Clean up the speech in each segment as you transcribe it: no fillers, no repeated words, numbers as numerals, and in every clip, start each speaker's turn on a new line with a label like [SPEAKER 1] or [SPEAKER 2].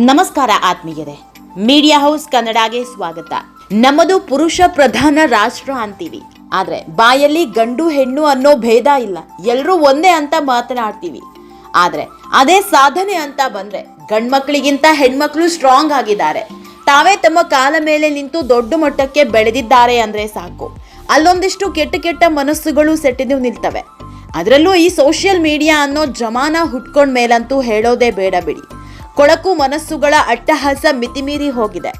[SPEAKER 1] ನಮಸ್ಕಾರ ಆತ್ಮೀಯರೇ, media house ಕನ್ನಡಗೆ ಸ್ವಾಗತ. ನಮ್ಮದು ಪುರುಷ ಪ್ರಧಾನ ರಾಷ್ಟ್ರ ಅಂತೀವಿ, ಆದ್ರೆ ಬಾಯಲ್ಲಿ ಗಂಡು ಹೆಣ್ಣು ಅನ್ನೋ ಭೇದ ಇಲ್ಲ, ಎಲ್ಲರೂ ಒಂದೇ ಅಂತ ಮಾತನಾಡ್ತೀವಿ. ಆದ್ರೆ ಅದೇ ಸಾಧನೆ ಅಂತ ಬಂದ್ರೆ ಗಂಡ್ಮಕ್ಳಿಗಿಂತ ಹೆಣ್ಮಕ್ಳು ಸ್ಟ್ರಾಂಗ್ ಆಗಿದ್ದಾರೆ. ತಾವೇ ತಮ್ಮ ಕಾಲ ಮೇಲೆ ನಿಂತು ದೊಡ್ಡ ಮಟ್ಟಕ್ಕೆ ಬೆಳೆದಿದ್ದಾರೆ ಅಂದ್ರೆ ಸಾಕು. ಅಲ್ಲೊಂದಿಷ್ಟು ಕೆಟ್ಟ ಮನಸ್ಸುಗಳು ಸೆಟೆದು ನಿಲ್ತವೆ. ಅದರಲ್ಲೂ ಈ ಸೋಷಿಯಲ್ ಮೀಡಿಯಾ ಅನ್ನೋ ಜಮಾನ ಹುಟ್ಕೊಂಡ ಮೇಲಂತೂ ಹೇಳೋದೇ ಬೇಡ ಬಿಡಿ. ಕೊಳಕು ಮನಸ್ಸುಗಳ ಅಟ್ಟಹಾಸ ಮಿತಿಮೀರಿ ಹೋಗಿದೆ.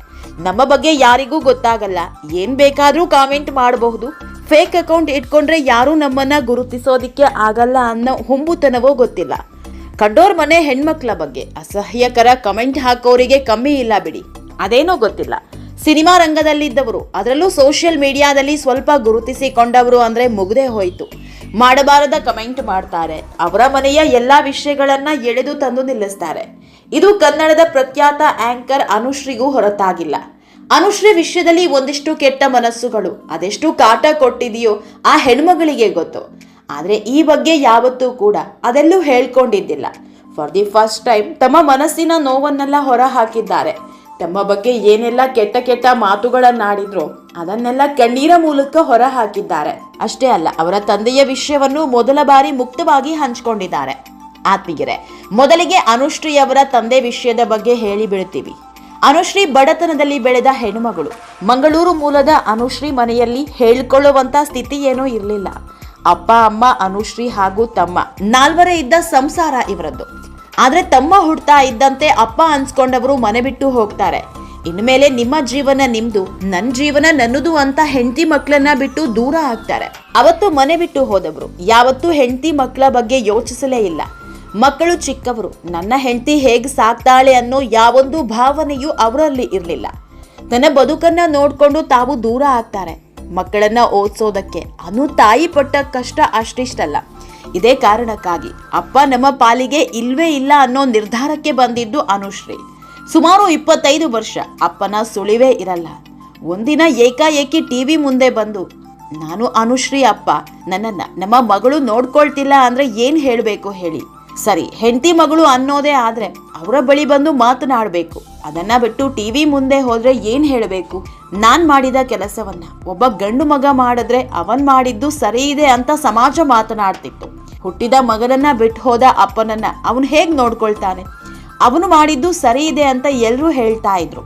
[SPEAKER 1] ನಮ್ಮ ಬಗ್ಗೆ ಯಾರಿಗೂ ಗೊತ್ತಾಗಲ್ಲ, ಏನ್ ಬೇಕಾದ್ರೂ ಕಾಮೆಂಟ್ ಮಾಡಬಹುದು. ಫೇಕ್ ಅಕೌಂಟ್ ಇಟ್ಕೊಂಡ್ರೆ ಯಾರೂ ನಮ್ಮನ್ನ ಗುರುತಿಸೋದಿಕ್ಕೆ ಆಗಲ್ಲ ಅನ್ನೋ ಹುಂಬುತನವೋ ಗೊತ್ತಿಲ್ಲ. ಕಂಡೋರ್ ಮನೆ ಹೆಣ್ಮಕ್ಳ ಬಗ್ಗೆ ಅಸಹ್ಯಕರ ಕಮೆಂಟ್ ಹಾಕೋರಿಗೆ ಕಮ್ಮಿ ಇಲ್ಲ ಬಿಡಿ. ಅದೇನೋ ಗೊತ್ತಿಲ್ಲ, ಸಿನಿಮಾ ರಂಗದಲ್ಲಿದ್ದವರು, ಅದರಲ್ಲೂ ಸೋಷಿಯಲ್ ಮೀಡಿಯಾದಲ್ಲಿ ಸ್ವಲ್ಪ ಗುರುತಿಸಿಕೊಂಡವರು ಅಂದ್ರೆ ಮುಗ್ದೇ ಹೋಯ್ತು. ಮಾಡಬಾರದ ಕಮೆಂಟ್ ಮಾಡ್ತಾರೆ, ಅವರ ಮನೆಯ ಎಲ್ಲಾ ವಿಷಯಗಳನ್ನ ಎಳೆದು ತಂದು ನಿಲ್ಲಿಸ್ತಾರೆ. ಇದು ಕನ್ನಡದ ಪ್ರಖ್ಯಾತ ಆಂಕರ್ ಅನುಶ್ರೀಗೂ ಹೊರತಾಗಿಲ್ಲ. ಅನುಶ್ರೀ ವಿಷಯದಲ್ಲಿ ಒಂದಿಷ್ಟು ಕೆಟ್ಟ ಮನಸ್ಸುಗಳು ಅದೆಷ್ಟು ಕಾಟ ಕೊಟ್ಟಿದೆಯೋ ಆ ಹೆಣ್ಮಗಳಿಗೆ ಗೊತ್ತು. ಆದ್ರೆ ಈ ಬಗ್ಗೆ ಯಾವತ್ತೂ ಕೂಡ ಅದೆಲ್ಲೂ ಹೇಳ್ಕೊಂಡಿದ್ದಿಲ್ಲ. ಫಾರ್ ದಿ ಫಸ್ಟ್ ಟೈಮ್ ತಮ್ಮ ಮನಸ್ಸಿನ ನೋವನ್ನೆಲ್ಲ ಹೊರ ಹಾಕಿದ್ದಾರೆ. ತಮ್ಮ ಬಗ್ಗೆ ಏನೆಲ್ಲ ಕೆಟ್ಟ ಮಾತುಗಳನ್ನಾಡಿದ್ರು ಅದನ್ನೆಲ್ಲ ಕಣ್ಣೀರ ಮೂಲಕ ಹೊರ ಹಾಕಿದ್ದಾರೆ. ಅಷ್ಟೇ ಅಲ್ಲ, ಅವರ ತಂದೆಯ ವಿಷಯವನ್ನು ಮೊದಲ ಬಾರಿ ಮುಕ್ತವಾಗಿ ಹಂಚಿಕೊಂಡಿದ್ದಾರೆ. ಆತ್ಮೀಯರೇ, ಮೊದಲಿಗೆ ಅನುಶ್ರೀ ಅವರ ತಂದೆ ವಿಷಯದ ಬಗ್ಗೆ ಹೇಳಿ ಬಿಡುತ್ತೀವಿ. ಅನುಶ್ರೀ ಬಡತನದಲ್ಲಿ ಬೆಳೆದ ಹೆಣ್ಣುಮಗಳು. ಮಂಗಳೂರು ಮೂಲದ ಅನುಶ್ರೀ ಮನೆಯಲ್ಲಿ ಹೇಳಿಕೊಳ್ಳುವಂತ ಸ್ಥಿತಿ ಏನೂ ಇರಲಿಲ್ಲ. ಅಪ್ಪ ಅಮ್ಮ, ಅನುಶ್ರೀ ಹಾಗೂ ತಮ್ಮ, ನಾಲ್ವರೇ ಇದ್ದ ಸಂಸಾರ ಇವರದ್ದು. ಆದ್ರೆ ತಮ್ಮ ಹುಡ್ತಾ ಇದ್ದಂತೆ ಅಪ್ಪ ಅನ್ಸ್ಕೊಂಡವರು ಮನೆ ಬಿಟ್ಟು ಹೋಗ್ತಾರೆ. ಇನ್ಮೇಲೆ ನಿಮ್ಮ ಜೀವನ ನಿಮ್ದು, ನನ್ನ ಜೀವನ ನನ್ನದು ಅಂತ ಹೆಂಡತಿ ಮಕ್ಕಳನ್ನ ಬಿಟ್ಟು ದೂರ ಆಗ್ತಾರೆ. ಅವತ್ತು ಮನೆ ಬಿಟ್ಟು ಹೋದವರು ಯಾವತ್ತೂ ಹೆಂಡತಿ ಮಕ್ಕಳ ಬಗ್ಗೆ ಯೋಚಿಸಲೇ ಇಲ್ಲ. ಮಕ್ಕಳು ಚಿಕ್ಕವರು, ನನ್ನ ಹೆಂಡತಿ ಹೇಗೆ ಸಾಕ್ತಾಳೆ ಅನ್ನೋ ಯಾವೊಂದು ಭಾವನೆಯೂ ಅವರಲ್ಲಿ ಇರಲಿಲ್ಲ. ತನ್ನ ಬದುಕನ್ನ ನೋಡ್ಕೊಂಡು ತಾವು ದೂರ ಆಗ್ತಾರೆ. ಮಕ್ಕಳನ್ನ ಓದಿಸೋದಕ್ಕೆ ಅನು ತಾಯಿ ಪಟ್ಟ ಕಷ್ಟ ಅಷ್ಟಿಷ್ಟಲ್ಲ. ಇದೇ ಕಾರಣಕ್ಕಾಗಿ ಅಪ್ಪ ನಮ್ಮ ಪಾಲಿಗೆ ಇಲ್ವೇ ಇಲ್ಲ ಅನ್ನೋ ನಿರ್ಧಾರಕ್ಕೆ ಬಂದಿದ್ದು ಅನುಶ್ರೀ. ಸುಮಾರು 25 ವರ್ಷ ಅಪ್ಪನ ಸುಳಿವೇ ಇರಲ್ಲ. ಒಂದಿನ ಏಕಾಏಕಿ ಟಿವಿ ಮುಂದೆ ಬಂದು, ನಾನು ಅನುಶ್ರೀ ಅಪ್ಪ ನನ್ನನ್ನ ನಮ್ಮ ಮಗಳು ನೋಡ್ಕೊಳ್ತಿಲ್ಲ ಅಂದ್ರೆ ಏನ್ ಹೇಳ್ಬೇಕು ಹೇಳಿ. ಸರಿ, ಹೆಂಡತಿ ಮಗಳು ಅನ್ನೋದೇ ಆದ್ರೆ ಅವರ ಬಳಿ ಬಂದು ಮಾತನಾಡಬೇಕು. ಅದನ್ನ ಬಿಟ್ಟು ಟಿವಿ ಮುಂದೆ ಹೋದ್ರೆ ಏನ್ ಹೇಳಬೇಕು? ನಾನ್ ಮಾಡಿದ ಕೆಲಸವನ್ನ ಒಬ್ಬ ಗಂಡು ಮಗ ಮಾಡಿದ್ರೆ ಅವನ್ ಮಾಡಿದ್ದು ಸರಿ ಇದೆ ಅಂತ ಸಮಾಜ ಮಾತನಾಡ್ತಿತ್ತು. ಹುಟ್ಟಿದ ಮಗನನ್ನ ಬಿಟ್ಟು ಹೋದ ಅಪ್ಪನನ್ನ ಅವನು ಹೇಗ್ ನೋಡ್ಕೊಳ್ತಾನೆ? ಅವನು ಮಾಡಿದ್ದು ಸರಿ ಇದೆ ಅಂತ ಎಲ್ಲರೂ ಹೇಳ್ತಾ ಇದ್ರು.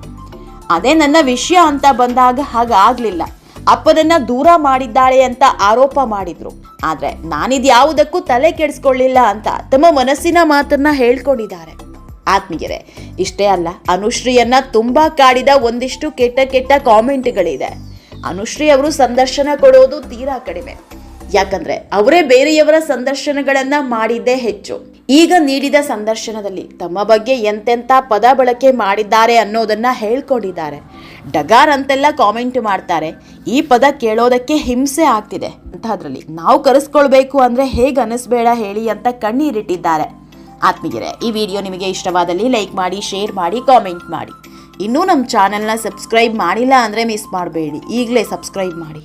[SPEAKER 1] ಅದೇ ನನ್ನ ವಿಷಯ ಅಂತ ಬಂದಾಗ ಹಾಗಾಗ್ಲಿಲ್ಲ. ಅಪ್ಪನನ್ನ ದೂರ ಮಾಡಿದ್ದಾಳೆ ಅಂತ ಆರೋಪ ಮಾಡಿದ್ರು. ಆದ್ರೆ ನಾನಿದ್ಯಾವುದಕ್ಕೂ ತಲೆ ಕೆಡಿಸ್ಕೊಳ್ಳಿಲ್ಲ ಅಂತ ತಮ್ಮ ಮನಸ್ಸಿನ ಮಾತನ್ನ ಹೇಳ್ಕೊಂಡಿದ್ದಾರೆ. ಆತ್ಮೀಯರೇ, ಇಷ್ಟೇ ಅಲ್ಲ, ಅನುಶ್ರೀಯನ್ನ ತುಂಬಾ ಕಾಡಿದ ಒಂದಿಷ್ಟು ಕೆಟ್ಟ ಕಾಮೆಂಟ್ಗಳಿದೆ. ಅನುಶ್ರೀ ಅವರು ಸಂದರ್ಶನ ಕೊಡೋದು ತೀರಾ ಕಡಿಮೆ. ಯಾಕಂದ್ರೆ ಅವರೇ ಬೇರೆಯವರ ಸಂದರ್ಶನಗಳನ್ನ ಮಾಡಿದ್ದೇ ಹೆಚ್ಚು. ಈಗ ನೀಡಿದ ಸಂದರ್ಶನದಲ್ಲಿ ತಮ್ಮ ಬಗ್ಗೆ ಎಂತೆಂಥ ಪದ ಬಳಕೆ ಮಾಡಿದ್ದಾರೆ ಅನ್ನೋದನ್ನ ಹೇಳ್ಕೊಂಡಿದ್ದಾರೆ. ಡಗಾರ್ ಅಂತೆಲ್ಲ ಕಾಮೆಂಟ್ ಮಾಡ್ತಾರೆ. ಈ ಪದ ಕೇಳೋದಕ್ಕೆ ಹಿಂಸೆ ಆಗ್ತಿದೆ ಅಂತದ್ರಲ್ಲಿ ನಾವು ಕರೆಸ್ಕೊಳ್ಬೇಕು ಅಂದ್ರೆ ಹೇಗೆ ಅನಿಸ್ಬೇಡ ಹೇಳಿ ಅಂತ ಕಣ್ಣೀರಿಟ್ಟಿದ್ದಾರೆ. ಆತ್ಮೀಯರೇ, ಈ ವಿಡಿಯೋ ನಿಮಗೆ ಇಷ್ಟವಾದಲ್ಲಿ ಲೈಕ್ ಮಾಡಿ, ಶೇರ್ ಮಾಡಿ, ಕಾಮೆಂಟ್ ಮಾಡಿ. ಇನ್ನೂ ನಮ್ಮ ಚಾನೆಲ್ನ ಸಬ್ಸ್ಕ್ರೈಬ್ ಮಾಡಿಲ್ಲ ಅಂದ್ರೆ ಮಿಸ್ ಮಾಡಬೇಡಿ, ಈಗಲೇ ಸಬ್ಸ್ಕ್ರೈಬ್ ಮಾಡಿ.